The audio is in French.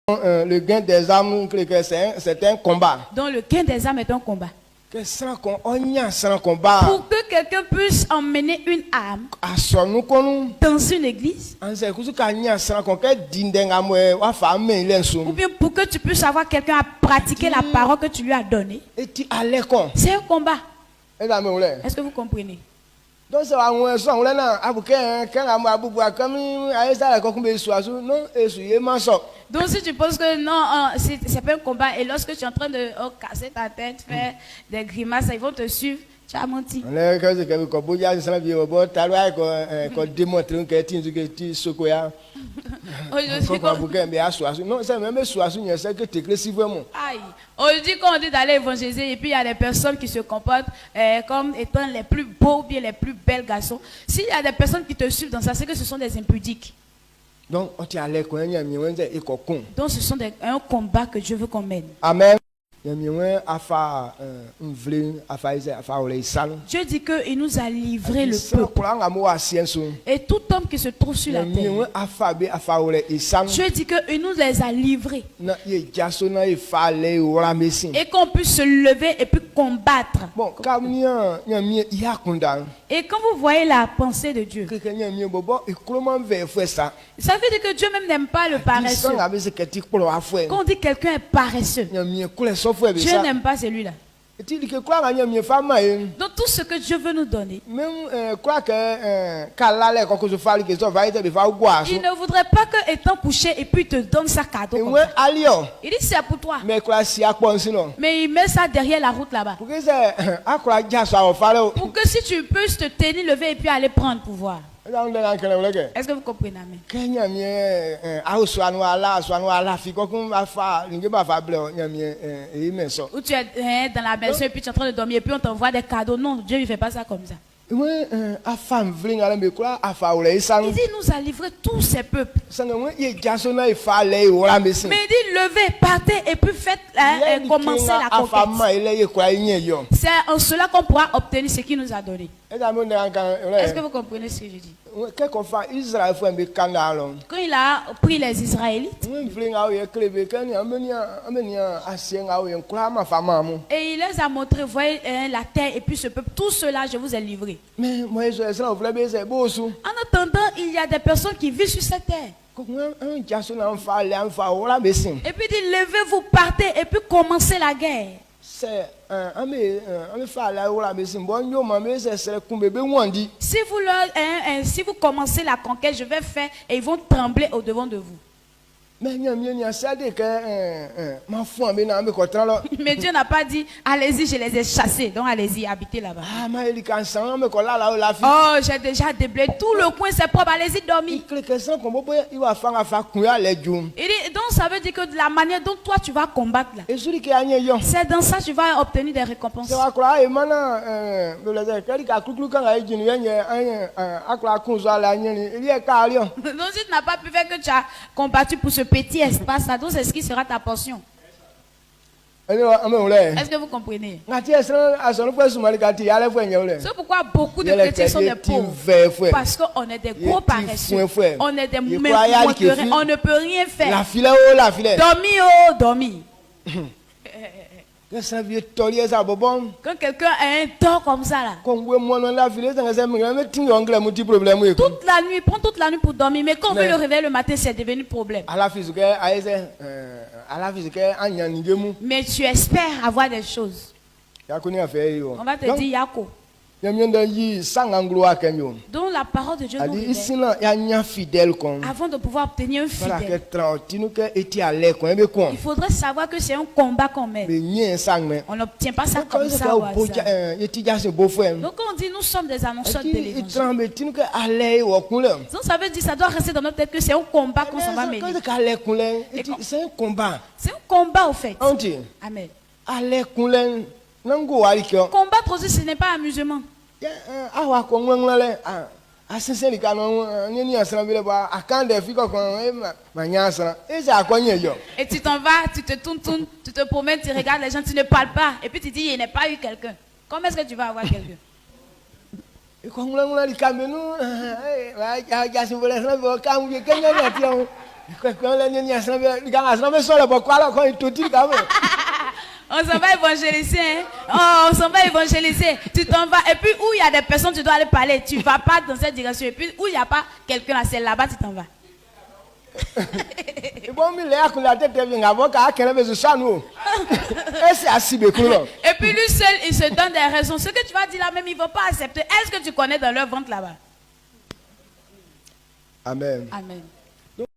Le gain des âmes, c'est un combat. Donc le gain des âmes est un combat. Pour que quelqu'un puisse emmener une âme dans une église, ou bien pour que tu puisses avoir quelqu'un à pratiquer la parole que tu lui as donnée, c'est un combat. Est-ce que vous comprenez? Donc si tu penses que non, c'est pas un combat, et lorsque tu es en train de casser ta tête, faire des grimaces, ils vont te suivre, tu as menti. Aujourd'hui, quand on dit d'aller évangéliser, et puis il y a des personnes qui se comportent comme étant les plus beaux, bien les plus belles garçons. S'il y a des personnes qui te suivent dans ça, c'est que ce sont des impudiques. Donc ce sont un combat que Dieu veut qu'on mène. Amen. Dieu dit qu'il nous a livré le peuple. Et tout homme qui se trouve sur la terre, Dieu dit qu'il nous les a livrés. Et qu'on puisse se lever et puis combattre. Et quand vous voyez la pensée de Dieu, ça veut dire que Dieu même n'aime pas le paresseux. Quand on dit quelqu'un est paresseux, Dieu n'aime pas celui-là. Donc tout ce que Dieu veut nous donner, il ne voudrait pas que étant couché et puis il te donne sa cadeau. Il dit c'est pour toi. Mais il met ça derrière la route là-bas. Pour que si tu peux te tenir, lever et puis aller prendre pouvoir. Est-ce que vous comprenez? Amen. Ou tu es dans la maison et puis tu es en train de dormir et puis on t'envoie des cadeaux. Non, Dieu ne fait pas ça comme ça. Il dit il nous a livré tous ces peuples. Mais il dit levez, partez et puis faites commencer la conquête. C'est en cela qu'on pourra obtenir ce qu'il nous a donné. Est-ce que vous comprenez ce que je dis? Quand il a pris les Israélites et il les a montré, voyez la terre et puis ce peuple, tout cela je vous ai livré. En attendant, il y a des personnes qui vivent sur cette terre. Et puis il dit levez-vous, partez et puis commencez la guerre. Si vous commencez la conquête, je vais faire et ils vont trembler au devant de vous. Mais Dieu n'a pas dit allez-y, je les ai chassés, donc allez-y, habitez là-bas. Oh, j'ai déjà déblayé tout le coin, c'est propre, allez-y dormir. Il dit, donc ça veut dire que de la manière dont toi tu vas combattre là, c'est dans ça que tu vas obtenir des récompenses. Donc si tu n'as pas pu faire que tu as combattu pour ce petit espace là, donc c'est ce qui sera ta portion. Est-ce que vous comprenez? C'est pourquoi beaucoup de chrétiens sont des pauvres. Parce qu'on est des gros paresseux. On est des mécontents. On ne peut rien faire. Dormir, oh, dormir. Quand quelqu'un a un tort comme ça là, toute la nuit, il prend toute la nuit pour dormir, mais quand on veut le réveiller le matin, c'est devenu problème. Mais tu espères avoir des choses. On va te dire Yako. Donc la parole de Dieu nous révèle. Avant de pouvoir obtenir un fidèle, il faudrait savoir que c'est un combat qu'on mène. On n'obtient pas ça comme ça au hasard. Donc quand on dit nous sommes des annonceurs de l'évangile, donc ça veut dire ça doit rester dans notre tête que c'est un combat qu'on s'en va mener. C'est un combat. C'est un combat au fait. Amen. Combattre aussi, ce n'est pas amusement. Et tu t'en vas, tu te tournes, tu te promènes, tu regardes les gens, tu ne parles pas. Et puis tu dis, il n'y a pas eu quelqu'un. Comment est-ce que tu vas avoir quelqu'un? On s'en va évangéliser. Hein? Oh, on s'en va évangéliser. Tu t'en vas. Et puis, où il y a des personnes, tu dois aller parler. Tu ne vas pas dans cette direction. Et puis, où il n'y a pas quelqu'un là, c'est là-bas, tu t'en vas. Et puis, lui seul, il se donne des raisons. Ce que tu vas dire là même, ils ne vont pas accepter. Est-ce que tu connais dans leur ventre là-bas? Amen. Amen.